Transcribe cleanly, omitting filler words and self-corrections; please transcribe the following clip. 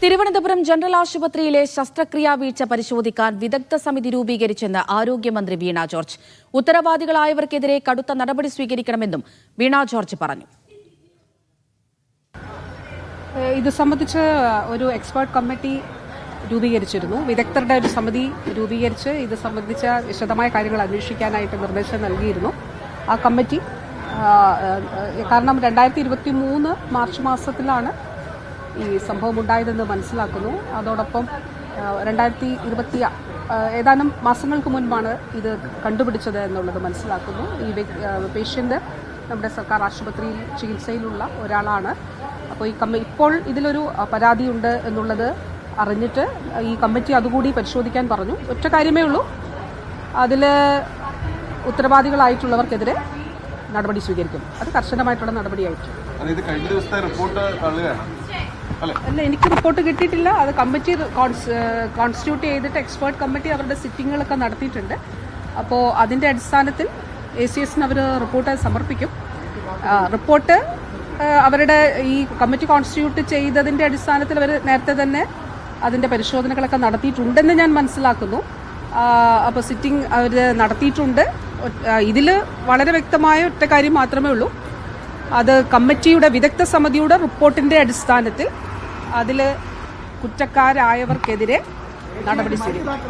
Thiruvananthapuram general ആശുപത്രിയിലെ ശസ്ത്രക്രിയാ വീഴ്ച പരിശോധിക്കാൻ വിദഗ്ധ സമിതി രൂപീകരിച്ചെന്ന് ആരോഗ്യമന്ത്രി വീണ ജോർജ്. ഉത്തരവാദികളായവർക്കെതിരെ കടുത്ത നടപടി സ്വീകരിക്കണമെന്നും വീണ ജോർജ് പറഞ്ഞു. ഇത് സംബന്ധിച്ച് ഒരു എക്സ്പേർട്ട് കമ്മിറ്റി രൂപീകരിച്ചിരുന്നു. വിദഗ്ധരുടെ ഒരു സമിതി രൂപീകരിച്ച് ഇത് സംബന്ധിച്ച വിശദമായ കാര്യങ്ങൾ അന്വേഷിക്കാനായിട്ട് നിർദ്ദേശം നൽകിയിരുന്നു. ആ കമ്മിറ്റി കാരണം 2023 മാർച്ച് മാസത്തിലാണ് ഈ സംഭവം ഉണ്ടായതെന്ന് മനസ്സിലാക്കുന്നു. അതോടൊപ്പം 2020 ഏതാനും മാസങ്ങൾക്ക് മുൻപാണ് ഇത് കണ്ടുപിടിച്ചത് എന്നുള്ളത് മനസ്സിലാക്കുന്നു. ഈ പേഷ്യന്റ് നമ്മുടെ സർക്കാർ ആശുപത്രിയിൽ ചികിത്സയിലുള്ള ഒരാളാണ്. അപ്പോൾ ഇപ്പോൾ ഇതിലൊരു പരാതിയുണ്ട് എന്നുള്ളത് അറിഞ്ഞിട്ട് ഈ കമ്മിറ്റി അതുകൂടി പരിശോധിക്കാൻ പറഞ്ഞു. ഒറ്റ കാര്യമേ ഉള്ളൂ, അതിൽ ഉത്തരവാദികളായിട്ടുള്ളവർക്കെതിരെ നടപടി സ്വീകരിക്കും. അത് കർശനമായിട്ടുള്ള നടപടിയായിരിക്കും. അല്ല, എനിക്ക് റിപ്പോർട്ട് കിട്ടിയിട്ടില്ല. അത് കമ്മിറ്റി കോൺസ്റ്റിറ്റ്യൂട്ട് ചെയ്തിട്ട് എക്സ്പേർട്ട് കമ്മിറ്റി അവരുടെ സിറ്റിങ്ങുകളൊക്കെ നടത്തിയിട്ടുണ്ട്. അപ്പോൾ അതിന്റെ അടിസ്ഥാനത്തിൽ ACSന് അവർ റിപ്പോർട്ട് സമർപ്പിക്കും. റിപ്പോർട്ട് അവരുടെ ഈ കമ്മിറ്റി കോൺസ്റ്റിറ്റ്യൂട്ട് ചെയ്തതിന്റെ അടിസ്ഥാനത്തിൽ അവർ നേരത്തെ തന്നെ അതിന്റെ പരിശോധനകളൊക്കെ നടത്തിയിട്ടുണ്ടെന്ന് ഞാൻ മനസ്സിലാക്കുന്നു. അപ്പോൾ സിറ്റിംഗ് അവർ നടത്തിയിട്ടുണ്ട്. ഇതിൽ വളരെ വ്യക്തമായ ഒറ്റ കാര്യം മാത്രമേ ഉള്ളൂ, അത് കമ്മിറ്റിയുടെ വിദഗ്ധ സമിതിയുടെ റിപ്പോർട്ടിന്റെ അടിസ്ഥാനത്തിൽ അതിൽ കുറ്റക്കാരായവർക്കെതിരെ നടപടി സ്വീകരിക്കും.